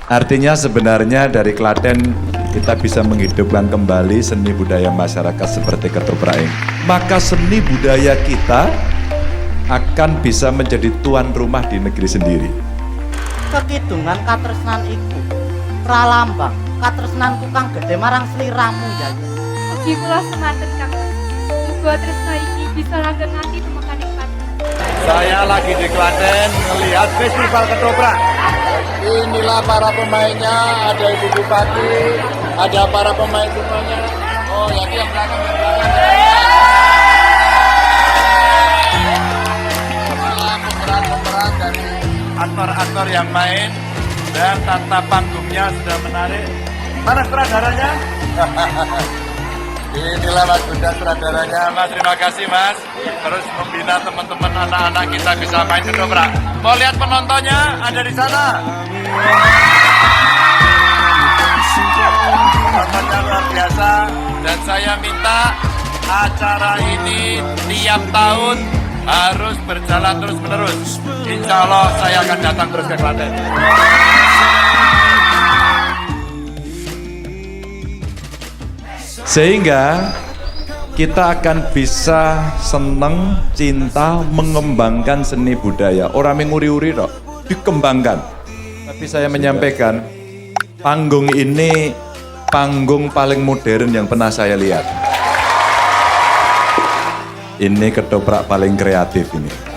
Artinya sebenarnya dari Klaten kita bisa menghidupkan kembali seni budaya masyarakat seperti ketoprak ini. Maka seni budaya kita akan bisa menjadi tuan rumah di negeri sendiri. Kekidungan katresnan iku pralambang katresnanku kang gedhe marang sliramu ya. Ugi kula semanten Kang. Muga tresna iki bisa langgeng nganti tumekaning pati. Saya lagi di Klaten melihat festival ketoprak. Inilah para pemainnya, ada Ibu Bupati, ada para pemain semuanya. Oh, yang belakang. Pemeran dari aktor-aktor yang main dan tata panggungnya sudah menarik. Mana sutradaranya? Inilah Mas Bunda sutradaranya. Mas, terima kasih Mas. Terus membina teman-teman anak-anak kita bisa main ketoprak. Mau lihat penontonnya? Ada di sana. Penontonnya luar biasa. Dan saya minta acara ini tiap tahun harus berjalan terus-menerus. Insya Allah saya akan datang terus ke Klaten. Sehingga kita akan bisa seneng, cinta, mengembangkan seni budaya. Orang menguri-uri kok, dikembangkan. Tapi saya menyampaikan, panggung ini panggung paling modern yang pernah saya lihat. Ini ketoprak paling kreatif ini.